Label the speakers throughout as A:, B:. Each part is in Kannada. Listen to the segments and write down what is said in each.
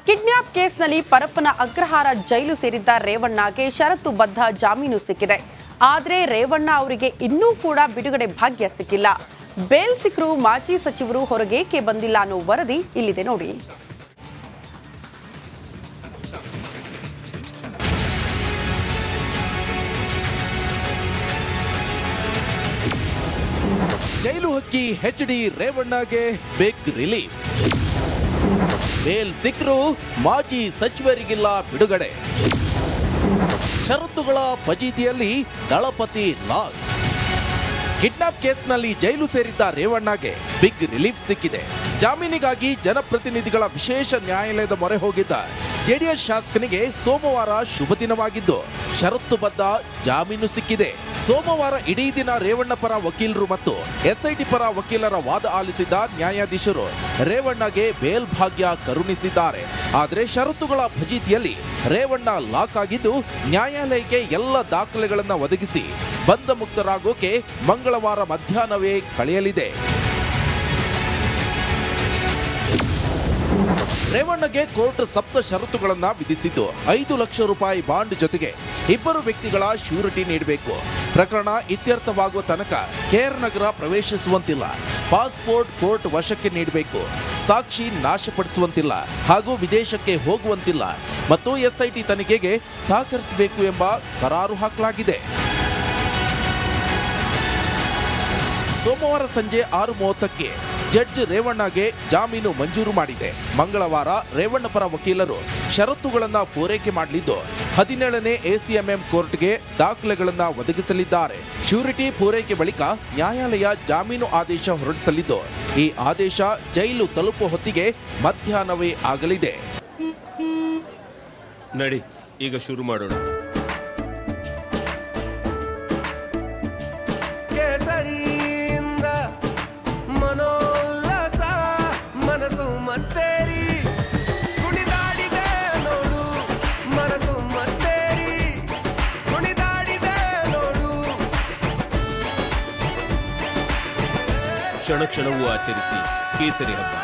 A: ಕಿಡ್ನಾಪ್ ಕೇಸ್ನಲ್ಲಿ ಪರಪ್ಪನ ಅಗ್ರಹಾರ ಜೈಲು ಸೇರಿದ್ದ ರೇವಣ್ಣಗೆ ಷರತ್ತುಬದ್ಧ ಜಾಮೀನು ಸಿಕ್ಕಿದೆ. ಆದರೆ ರೇವಣ್ಣ ಅವರಿಗೆ ಇನ್ನೂ ಕೂಡ ಬಿಡುಗಡೆ ಭಾಗ್ಯ ಸಿಕ್ಕಿಲ್ಲ. ಬೇಲ್ ಸಿಕ್ಕರೂ ಮಾಜಿ ಸಚಿವರು ಹೊರಗೇಕೆ ಬಂದಿಲ್ಲ ಅನ್ನೋ ವರದಿ ಇಲ್ಲಿದೆ ನೋಡಿ.
B: ಜೈಲು ಹಕ್ಕಿ ಎಚ್ಡಿ ರೇವಣ್ಣಗೆ ಬಿಗ್ ರಿಲೀಫ್. ಬೇಲ್ ಸಿಕ್ಕರೂ ಮಾಜಿ ಸಚಿವರಿಗಿಲ್ಲ ಬಿಡುಗಡೆ. ಷರತ್ತುಗಳ ಫಜೀತಿಯಲ್ಲಿ ದಳಪತಿ ಲಾಲ್. ಕಿಡ್ನಾಪ್ ಕೇಸ್ನಲ್ಲಿ ಜೈಲು ಸೇರಿದ್ದ ರೇವಣ್ಣಗೆ ಬಿಗ್ ರಿಲೀಫ್ ಸಿಕ್ಕಿದೆ. ಜಾಮೀನಿಗಾಗಿ ಜನಪ್ರತಿನಿಧಿಗಳ ವಿಶೇಷ ನ್ಯಾಯಾಲಯದ ಮೊರೆ ಹೋಗಿದ್ದ ಜೆಡಿಎಸ್ ಶಾಸಕನಿಗೆ ಸೋಮವಾರ ಶುಭ ದಿನವಾಗಿದ್ದು ಷರತ್ತುಬದ್ಧ ಜಾಮೀನು ಸಿಕ್ಕಿದೆ. ಸೋಮವಾರ ಇಡೀ ದಿನ ರೇವಣ್ಣ ಪರ ವಕೀಲರು ಮತ್ತು ಎಸ್ಐಟಿ ಪರ ವಕೀಲರ ವಾದ ಆಲಿಸಿದ ನ್ಯಾಯಾಧೀಶರು ರೇವಣ್ಣಗೆ ಬೇಲ್ ಭಾಗ್ಯ ಕರುಣಿಸಿದ್ದಾರೆ. ಆದರೆ ಷರತ್ತುಗಳ ಫಜೀತಿಯಲ್ಲಿ ರೇವಣ್ಣ ಲಾಕ್ ಆಗಿದ್ದು ನ್ಯಾಯಾಲಯಕ್ಕೆ ಎಲ್ಲ ದಾಖಲೆಗಳನ್ನು ಒದಗಿಸಿ ಬಂಧ ಮುಕ್ತರಾಗೋಕೆ ಮಂಗಳವಾರ ಮಧ್ಯಾಹ್ನವೇ ಕಳೆಯಲಿದೆ. ರೇವಣ್ಣಗೆ ಕೋರ್ಟ್ ಸಪ್ತ ಷರತ್ತುಗಳನ್ನು ವಿಧಿಸಿದ್ದು 5 ಲಕ್ಷ ರೂಪಾಯಿ ಬಾಂಡ್ ಜೊತೆಗೆ 2 ವ್ಯಕ್ತಿಗಳ ಶ್ಯೂರಿಟಿ ನೀಡಬೇಕು. ಪ್ರಕರಣ ಇತ್ಯರ್ಥವಾಗುವ ತನಕ ಕೇರ್ ನಗರ ಪ್ರವೇಶಿಸುವಂತಿಲ್ಲ, ಪಾಸ್ಪೋರ್ಟ್ ಕೋರ್ಟ್ ವಶಕ್ಕೆ ನೀಡಬೇಕು, ಸಾಕ್ಷಿ ನಾಶಪಡಿಸುವಂತಿಲ್ಲ ಹಾಗೂ ವಿದೇಶಕ್ಕೆ ಹೋಗುವಂತಿಲ್ಲ ಮತ್ತು ಎಸ್ಐಟಿ ತನಿಖೆಗೆ ಸಹಕರಿಸಬೇಕು ಎಂಬ ಕರಾರು ಹಾಕಲಾಗಿದೆ. ಸೋಮವಾರ ಸಂಜೆ 6:30ಕ್ಕೆ ಜಡ್ಜ್ ರೇವಣ್ಣಗೆ ಜಾಮೀನು ಮಂಜೂರು ಮಾಡಿದೆ. ಮಂಗಳವಾರ ರೇವಣ್ಣ ಪರ ವಕೀಲರು ಷರತ್ತುಗಳನ್ನು ಪೂರೈಕೆ ಮಾಡಲಿದ್ದು 17ನೇ ಎಸಿಎಂಎಂ ಕೋರ್ಟ್ಗೆ ದಾಖಲೆಗಳನ್ನು ಒದಗಿಸಲಿದ್ದಾರೆ. ಶ್ಯೂರಿಟಿ ಪೂರೈಕೆ ಬಳಿಕ ನ್ಯಾಯಾಲಯ ಜಾಮೀನು ಆದೇಶ ಹೊರಡಿಸಲಿದ್ದು ಈ ಆದೇಶ ಜೈಲು ತಲುಪುವ ಹೊತ್ತಿಗೆ ಮಧ್ಯಾಹ್ನವೇ ಆಗಲಿದೆ.
C: ನಡಿ ಈಗ ಶುರು ಮಾಡೋಣ. ಕ್ಷಣ ಕ್ಷಣವೂ ಆಚರಿಸಿ ಕೇಸರಿ ಹಬ್ಬ.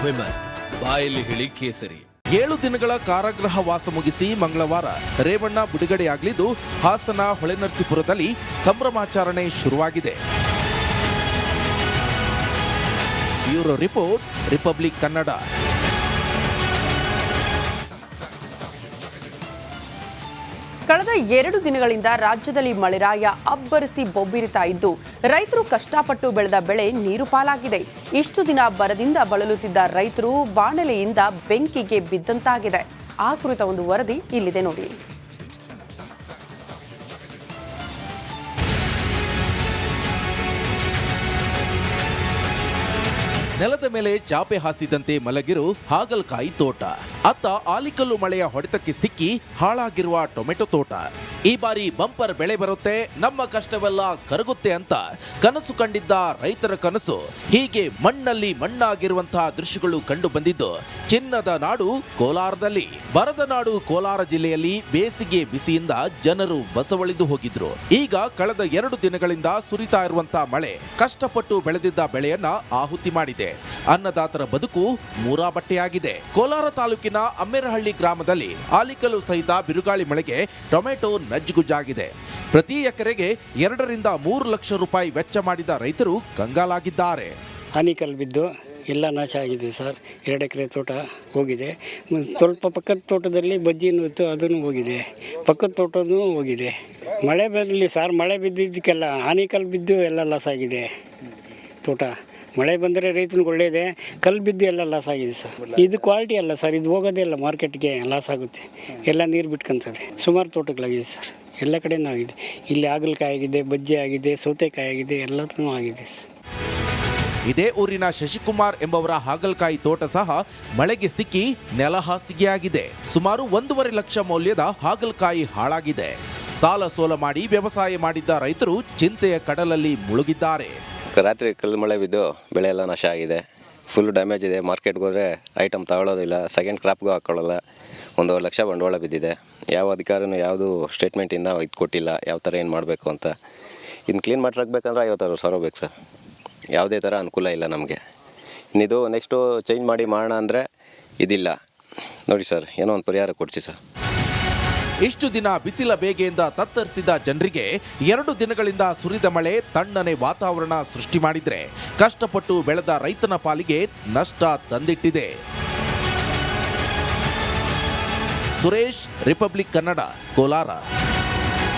C: ವಿಮಲ್ ಬಾಯಲ್ಲಿ ಹೇಳಿ ಕೇಸರಿ.
B: 7 ದಿನಗಳ ಕಾರಾಗೃಹ ವಾಸ ಮುಗಿಸಿ ಮಂಗಳವಾರ ರೇವಣ್ಣ ಬಿಡುಗಡೆಯಾಗಲಿದ್ದು ಹಾಸನ ಹೊಳೆನರಸೀಪುರದಲ್ಲಿ ಸಂಭ್ರಮಾಚರಣೆ ಶುರುವಾಗಿದೆ. Bureau report, republic Kannada.
A: ಕಳೆದ 2 ದಿನಗಳಿಂದ ರಾಜ್ಯದಲ್ಲಿ ಮಳೆರಾಯ ಅಬ್ಬರಿಸಿ ಬೊಬ್ಬಿರಿತಾ ಇದ್ದು ರೈತರು ಕಷ್ಟಪಟ್ಟು ಬೆಳೆದ ಬೆಳೆ ನೀರು ಪಾಲಾಗಿದೆ. ಇಷ್ಟು ದಿನ ಬರದಿಂದ ಬಳಲುತ್ತಿದ್ದ ರೈತರು ಬಾಣಲೆಯಿಂದ ಬೆಂಕಿಗೆ ಬಿದ್ದಂತಾಗಿದೆ. ಆ ಕುರಿತ ಒಂದು ವರದಿ ಇಲ್ಲಿದೆ ನೋಡಿ.
B: ನೆಲದ ಮೇಲೆ ಚಾಪೆ ಹಾಸಿದಂತೆ ಮಲಗಿರು ಹಾಗಲಕಾಯಿ ತೋಟ. ಅತ್ತ ಆಲಿಕಲ್ಲು ಮಳೆಯ ಹೊಡೆತಕ್ಕೆ ಸಿಕ್ಕಿ ಹಾಳಾಗಿರುವ ಟೊಮೆಟೊ ತೋಟ. ಈ ಬಾರಿ ಬಂಪರ್ ಬೆಳೆ ಬರುತ್ತೆ, ನಮ್ಮ ಕಷ್ಟವೆಲ್ಲ ಕರಗುತ್ತೆ ಅಂತ ಕನಸು ಕಂಡಿದ್ದ ರೈತರ ಕನಸು ಹೀಗೆ ಮಣ್ಣಲ್ಲಿ ಮಣ್ಣಾಗಿರುವಂತಹ ದೃಶ್ಯಗಳು ಕಂಡು ಬಂದಿದ್ದು ಚಿನ್ನದ ನಾಡು ಕೋಲಾರದಲ್ಲಿ. ಬರದ ನಾಡು ಕೋಲಾರ ಜಿಲ್ಲೆಯಲ್ಲಿ ಬೇಸಿಗೆ ಬಿಸಿಯಿಂದ ಜನರು ಬಸವಳಿದು ಹೋಗಿದ್ರು. ಈಗ ಕಳೆದ 2 ದಿನಗಳಿಂದ ಸುರಿತಾ ಇರುವಂತಹ ಮಳೆ ಕಷ್ಟಪಟ್ಟು ಬೆಳೆದಿದ್ದ ಬೆಳೆಯನ್ನ ಆಹುತಿ ಮಾಡಿದೆ. ಅನ್ನದಾತರ ಬದುಕು ಮೂರಾಬಟ್ಟೆಯಾಗಿದೆ. ಕೋಲಾರ ತಾಲೂಕಿನ ಅಮ್ಮೇರಹಳ್ಳಿ ಗ್ರಾಮದಲ್ಲಿ ಆಲಿಕಲ್ಲು ಸಹಿತ ಬಿರುಗಾಳಿ ಮಳೆಗೆ ಟೊಮೆಟೊ ನಜ್ಜುಗುಜ್ಜಾಗಿದೆ. ಪ್ರತಿ ಎಕರೆಗೆ 2 ರಿಂದ 3 ಲಕ್ಷ ರೂಪಾಯಿ ವೆಚ್ಚ ಮಾಡಿದ ರೈತರು ಕಂಗಾಲಾಗಿದ್ದಾರೆ.
D: ಆನಿಕಲ್ ಬಿದ್ದು ಎಲ್ಲ ನಾಶ ಆಗಿದೆ ಸರ್. 2 ಎಕರೆ ತೋಟ ಹೋಗಿದೆ. ಸ್ವಲ್ಪ ಪಕ್ಕದ ತೋಟದಲ್ಲಿ ಬಜ್ಜಿನೂ ಇತ್ತು, ಅದನ್ನು ಹೋಗಿದೆ. ಪಕ್ಕದ ತೋಟನೂ ಹೋಗಿದೆ. ಮಳೆ ಬರಲಿ ಸರ್, ಮಳೆ ಬಿದ್ದಿದ್ದಕ್ಕೆಲ್ಲ ಆನಿಕಲ್ ಬಿದ್ದು ಎಲ್ಲ ಲಾಸ್ ಆಗಿದೆ ತೋಟ. ಮಳೆ ಬಂದರೆ ರೈತನಿಗೆ ಒಳ್ಳೆಯದೇ, ಕಲ್ಲು ಬಿದ್ದು ಎಲ್ಲ ಲಾಸ್ ಆಗಿದೆ ಸರ್. ಇದು ಕ್ವಾಲಿಟಿ ಅಲ್ಲ ಸರ್, ಇದು ಹೋಗೋದೇ ಇಲ್ಲ ಮಾರ್ಕೆಟ್ಗೆ, ಲಾಸ್ ಆಗುತ್ತೆ. ಎಲ್ಲ ನೀರು ಬಿಟ್ಕೊಂತದೆ. ಸುಮಾರು ತೋಟಗಳಾಗಿದೆ ಸರ್, ಎಲ್ಲ ಕಡೆನೂ ಆಗಿದೆ. ಇಲ್ಲಿ ಹಾಗಲಕಾಯಿ ಆಗಿದೆ, ಬಜ್ಜಿ ಆಗಿದೆ, ಸೌತೆಕಾಯಿ ಆಗಿದೆ, ಎಲ್ಲದೂ ಆಗಿದೆ ಸರ್.
B: ಇದೇ ಊರಿನ ಶಶಿಕುಮಾರ್ ಎಂಬವರ ಹಾಗಲಕಾಯಿ ತೋಟ ಸಹ ಮಳೆಗೆ ಸಿಕ್ಕಿ ನೆಲಹಾಸಿಗೆಯಾಗಿದೆ. ಸುಮಾರು 1.5 ಲಕ್ಷ ಮೌಲ್ಯದ ಹಾಗಲಕಾಯಿ ಹಾಳಾಗಿದೆ. ಸಾಲ ಸೋಲ ಮಾಡಿ ವ್ಯವಸಾಯ ಮಾಡಿದ್ದ ರೈತರು ಚಿಂತೆಯ ಕಡಲಲ್ಲಿ ಮುಳುಗಿದ್ದಾರೆ.
E: ರಾತ್ರಿ ಕಲ್ಲು ಮಳೆ ಬಿದ್ದು ಬೆಳೆ ಎಲ್ಲ ನಾಶ ಆಗಿದೆ. ಫುಲ್ ಡ್ಯಾಮೇಜ್ ಇದೆ. ಮಾರ್ಕೆಟ್ಗೆ ಹೋದರೆ ಐಟಮ್ ತಗೊಳ್ಳೋದಿಲ್ಲ, ಸೆಕೆಂಡ್ ಕ್ರಾಪ್ಗೂ ಹಾಕ್ಕೊಳ್ಳಲ್ಲ. 1.5 ಲಕ್ಷ ಬಂಡವಾಳ ಬಿದ್ದಿದೆ. ಯಾವ ಅಧಿಕಾರಿನೂ ಯಾವುದು ಸ್ಟೇಟ್ಮೆಂಟಿಂದ ಇದು ಕೊಟ್ಟಿಲ್ಲ, ಯಾವ ಥರ ಏನು ಮಾಡಬೇಕು ಅಂತ. ಇನ್ನು ಕ್ಲೀನ್ ಮಾಡಿರಾಗಬೇಕಂದ್ರೆ 50,000 ಬೇಕು ಸರ್. ಯಾವುದೇ ಥರ ಅನುಕೂಲ ಇಲ್ಲ ನಮಗೆ. ಇನ್ನಿದು ನೆಕ್ಸ್ಟು ಚೇಂಜ್ ಮಾಡೋಣ ಅಂದರೆ ಇದಿಲ್ಲ. ನೋಡಿ ಸರ್, ಏನೋ ಒಂದು ಪರಿಹಾರ ಕೊಡ್ಸಿ ಸರ್.
B: ಇಷ್ಟು ದಿನ ಬಿಸಿಲ ಬೇಗೆಯಿಂದ ತತ್ತರಿಸಿದ ಜನರಿಗೆ 2 ದಿನಗಳಿಂದ ಸುರಿದ ಮಳೆ ತಣ್ಣನೆ ವಾತಾವರಣ ಸೃಷ್ಟಿ ಮಾಡಿದ್ರೆ ಕಷ್ಟಪಟ್ಟು ಬೆಳೆದ ರೈತನ ಪಾಲಿಗೆ ನಷ್ಟ ತಂದಿಟ್ಟಿದೆ. ಸುರೇಶ್, ರಿಪಬ್ಲಿಕ್ ಕನ್ನಡ, ಕೋಲಾರ.